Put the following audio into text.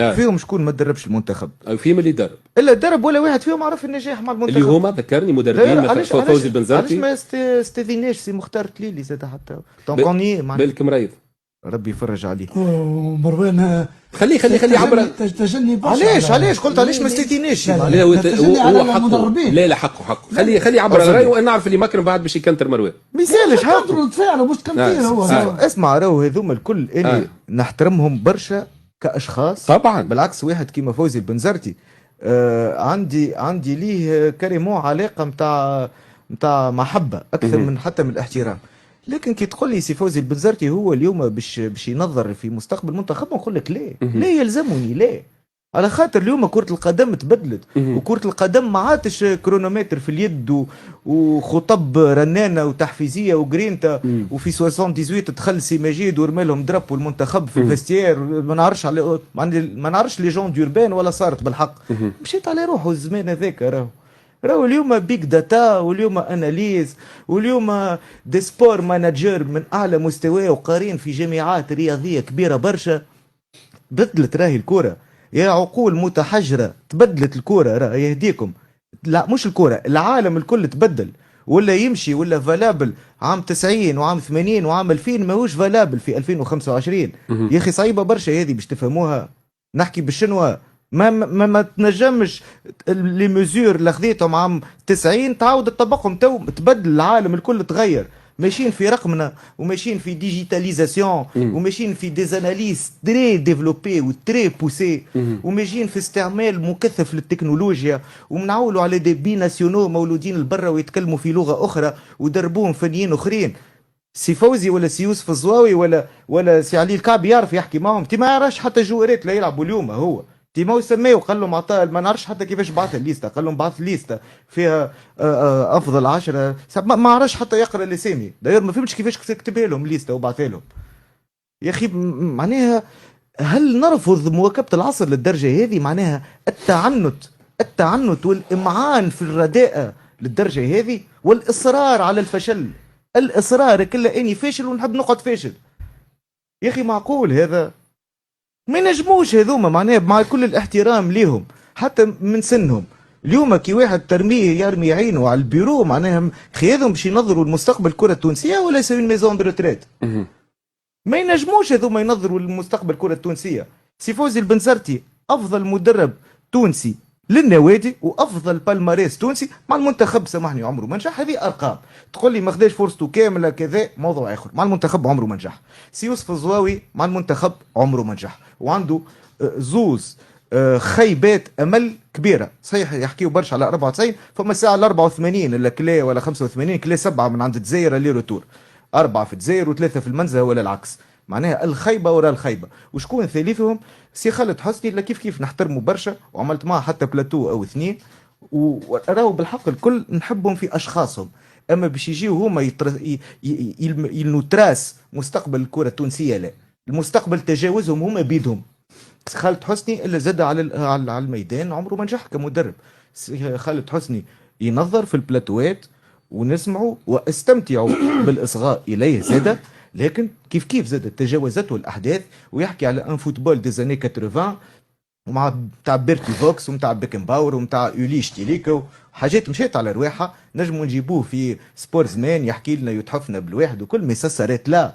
فيهم شكون ما دربش المنتخب؟ فيهم اللي درب الا درب ولا واحد فيهم عرف النجاح مع المنتخب. اللي هما ذكرني مدربين مثلا فوزي علاش البنزرتي. ما استاذيناش سي مختار تليلي زاد حتى طونقوني بالك مريض. ربي يفرج عليه. مروان خليه عبر. تجني برشا. علاش قلت علاش ما استثنيناش؟ لا هو حقه. لا حقه. خليه عبر الراي، وانا نعرف اللي مكرم بعد باش يكنتر مروان. ما يسالش حقه تفاعلوا باش تكنتير هو. اسمع راهو هذوما الكل اني نحترمهم برشا كاشخاص طبعا. بالعكس واحد كيما فوزي البنزرتي عندي ليه كاريمون علاقه نتاع محبه اكثر من حتى من الاحترام. لكن كي تقول لي سي فوزي البنزرتي هو اليوم باش ينظر في مستقبل المنتخب، نقول لك لا لا يلزمني لا، على خاطر اليوم كرة القدم تبدلت، وكرة القدم ما عادش كرونومتر في اليد وخطب رنانة وتحفيزية وجرينتا وفي 78 دخل سي مجيد ورمى لهم درب والمنتخب في الفستير. ما نعرفش لي جون دوربان ولا صارت بالحق. مشيت على روحه الزمان هذاك. راهو اليوم بيج داتا، واليوم اناليز، واليوم دي سبور مانجر من اعلى مستوى وقارين في جامعات رياضيه كبيره برشا. بدلت راهي الكره يا عقول متحجره، تبدلت الكره راه يهديكم. لا مش الكره، العالم الكل تبدل ولا يمشي ولا فالابل عام 90 وعام 80 وعام 2000 ماهوش فالابل في 2025. يا اخي صعيبه برشا هذه باش تفهموها. نحكي بالشنوا ما تنجمش لي ميزور اللي خذيتهم عام 90 تعاود تطبقهم تو. تبدل العالم الكل تغير، ماشيين في رقمنا وماشيين في ديجيتاليزاسيون وماشيين في ديزاناليز تري ديفلوبي وتري بوسي وماشيين في استعمال مكثف للتكنولوجيا ومنعولوا على دي بي ناسيونو مولودين لبرا ويتكلموا في لغه اخرى ودربوهم فنيين اخرين. سي فوزي ولا سي يوسف الزواوي ولا سي علي الكعبي يعرف يحكي معهم. تي ما يعرفش حتى جوارات لا يلعبوا اليوم. هو تيمو يسميه وقال لهم عطاه ما نعرفش حتى كيفاش بعث الليسته. قال لهم بعث ليسته فيها افضل 10. ما عرفش حتى يقرا الاسامي. داير ما فهمتش كيفاش كتبها لهم ليسته وبعثها لهم. يا اخي معناها هل نرفض مواكبه العصر للدرجه هذه؟ معناها التعنت والامعان في الرداءه للدرجه هذه والاصرار على الفشل. الاصرار كلا اني فاشل ونحب نقعد فاشل. يا اخي معقول هذا؟ ما ينجموش هذوما معناها مع كل الاحترام ليهم حتى من سنهم. اليوم كي واحد ترميه يرمي عينه على البيرو معناها خيارهم باش ينظروا المستقبل الكره التونسيه ولا يسوي ميزون دو ريتريت. ما ينجموش هذوما ينظروا للمستقبل الكره التونسيه. سي فوزي البنزرتي افضل مدرب تونسي للنوادي وافضل بالماريس تونسي مع المنتخب. سامحني عمره ما نجح. هذه ارقام. تقول لي ما خداش فرصته كامله كذا موضوع اخر. مع المنتخب عمره ما نجح. سي يوسف الزواوي مع المنتخب عمره ما نجح وعنده زوز خيبات امل كبيره. صحيح يحكيوا برشا على 94 فما ساعه ال 84 الا كلا ولا 85 كلا 7 من عند الجزائر اللي روتور 4 في الجزائر و3 في المنزه ولا العكس. معناها الخيبه وراء الخيبه. وشكون ثالثهم؟ سي خالد حسني اللي كيف نحترمه برشا وعملت معه حتى بلاتو او اثنين وراهو بالحق الكل نحبهم في اشخاصهم. اما باش يجيو هما ينوتراس مستقبل الكره التونسيه لا. المستقبل تجاوزهم هما بيدهم. خالد حسني اللي زاد على الميدان عمره ما نجح كمدرب. خالد حسني ينظر في البلاتوات ونسمعوا واستمتعوا بالاصغاء اليه زاد. لكن كيف زاد تجاوزته الاحداث ويحكي على ان فوتبول دي زاني 80 ومع تاع بيرتي فوكس ومتاع بيكن باور ومتاع يوليش تيليكو حاجات مشيت على رواحها. نجموا نجيبوه في سبورز مان يحكي لنا يتحفنا بالواحد وكل ما صارت لا